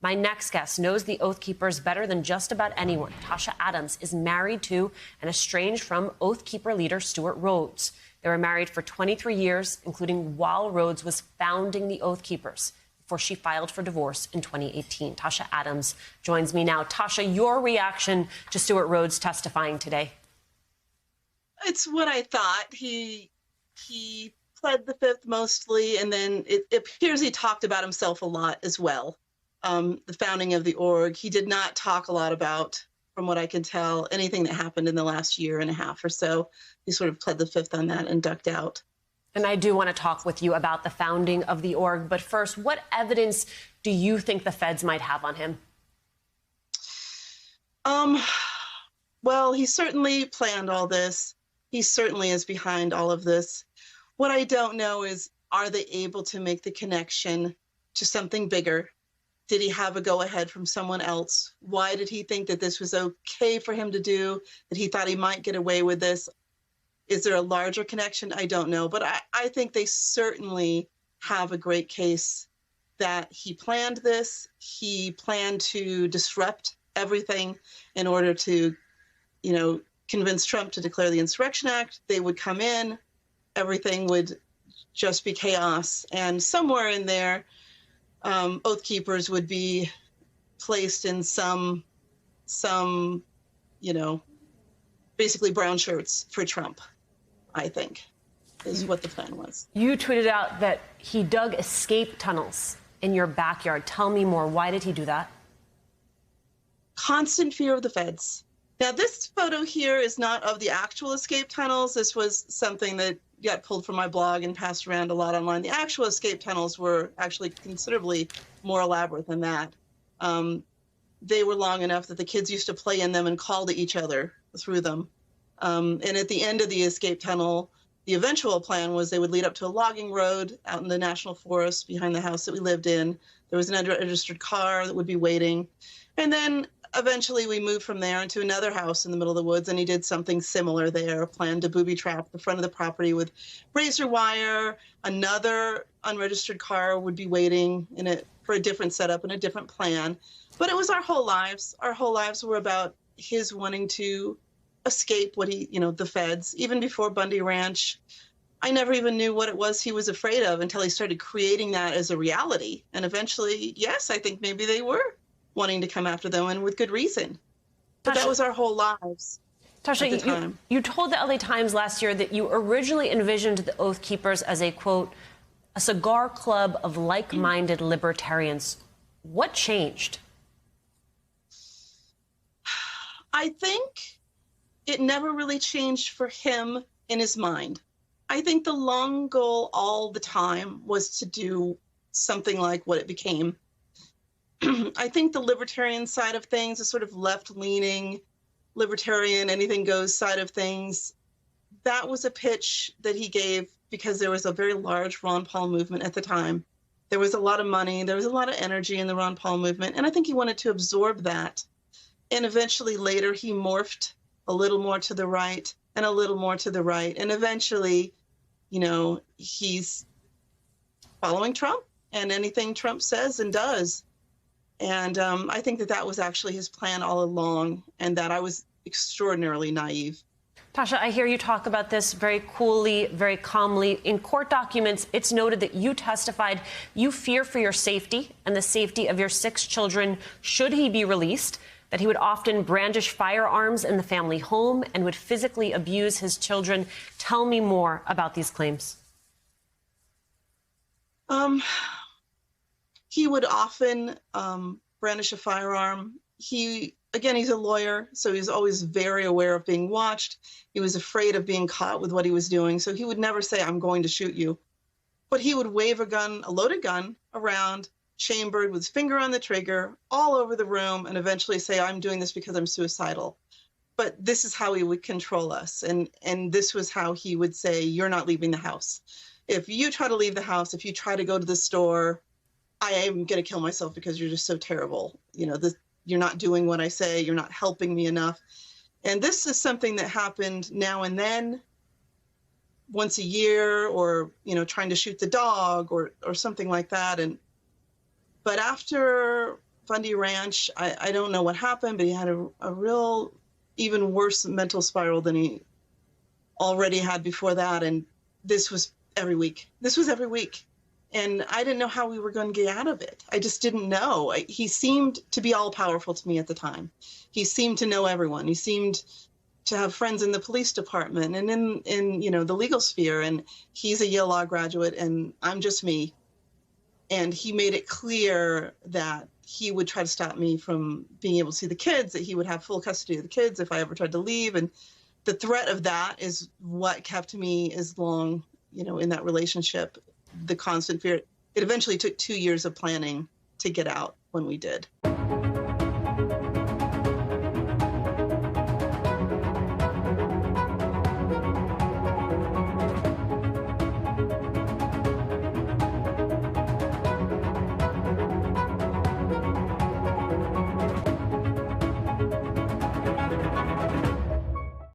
My next guest knows the Oath Keepers better than just about anyone. Tasha Adams is married to and estranged from Oath Keeper leader Stuart Rhodes. They were married for 23 years, including while Rhodes was founding the Oath Keepers, before she filed for divorce in 2018. Tasha Adams joins me now. Tasha, your reaction to Stuart Rhodes testifying today? It's what I thought. He pled the fifth mostly, and then it appears he talked about himself a lot as well. The founding of the org. He did not talk a lot about, from what I can tell, anything that happened in the last year and a half or so. He sort of pled the fifth on that and ducked out. And I do want to talk with you about the founding of the org. But first, what evidence do you think the feds might have on him? Well, he certainly planned all this. He certainly is behind all of this. What I don't know is, are they able to make the connection to something bigger? Did he have a go-ahead from someone else? Why did he think that this was okay for him to do, that he thought he might get away with this? Is there a larger connection? I don't know. But I think they certainly have a great case that he planned this. He planned to disrupt everything in order to, convince Trump to declare the Insurrection Act. They would come in, everything would just be chaos. And somewhere in there, Oath Keepers would be placed in some, basically brown shirts for Trump, I think, is what the plan was. You tweeted out that he dug escape tunnels in your backyard. Tell me more. Why did he do that? Constant fear of the feds. Now, this photo here is not of the actual escape tunnels. This was something that got pulled from my blog and passed around a lot online. The actual escape tunnels were actually considerably more elaborate than that. They were long enough that the kids used to play in them and call to each other through them. And at the end of the escape tunnel, the eventual plan was they would lead up to a logging road out in the national forest behind the house that we lived in. There was an unregistered car that would be waiting. And then eventually we moved from there into another house in the middle of the woods, and he did something similar there, planned to booby trap the front of the property with razor wire. Another unregistered car would be waiting for a different setup and a different plan. But it was our whole lives. Our whole lives were about his wanting to escape the feds. Even before Bundy Ranch, I never even knew what it was he was afraid of until he started creating that as a reality. And eventually, yes, I think maybe they were wanting to come after them, and with good reason. But that was our whole lives. Tasha, you told the LA Times last year that you originally envisioned the Oath Keepers as a, quote, a cigar club of like-minded libertarians. What changed? I think it never really changed for him in his mind. I think the long goal all the time was to do something like what it became. I think the libertarian side of things, the sort of left-leaning libertarian, anything goes side of things, that was a pitch that he gave because there was a very large Ron Paul movement at the time. There was a lot of money, there was a lot of energy in the Ron Paul movement, and I think he wanted to absorb that. And eventually later he morphed a little more to the right and a little more to the right. And eventually, he's following Trump and anything Trump says and does. And I think that was actually his plan all along, and that I was extraordinarily naive. Tasha, I hear you talk about this very coolly, very calmly. In court documents, it's noted that you testified you fear for your safety and the safety of your 6 children should he be released, that he would often brandish firearms in the family home and would physically abuse his children. Tell me more about these claims. He would often brandish a firearm. He's a lawyer, so he's always very aware of being watched. He was afraid of being caught with what he was doing, so he would never say, I'm going to shoot you. But he would wave a loaded gun around, chambered with his finger on the trigger, all over the room, and eventually say, I'm doing this because I'm suicidal. But this is how he would control us, and this was how he would say, you're not leaving the house. If you try to leave the house, if you try to go to the store, I am going to kill myself because you're just so terrible. You're not doing what I say. You're not helping me enough. And this is something that happened now and then, once a year, or, trying to shoot the dog or something like that. But after Bundy Ranch. I don't know what happened, but he had a real, even worse mental spiral than he already had before that. And this was every week. This was every week. And I didn't know how we were going to get out of it. I just didn't know. He seemed to be all powerful to me at the time. He seemed to know everyone. He seemed to have friends in the police department and in you know, the legal sphere. And he's a Yale Law graduate, and I'm just me. And he made it clear that he would try to stop me from being able to see the kids, that he would have full custody of the kids if I ever tried to leave. And the threat of that is what kept me as long, you know, in that relationship. The constant fear. It eventually took 2 years of planning to get out when we did.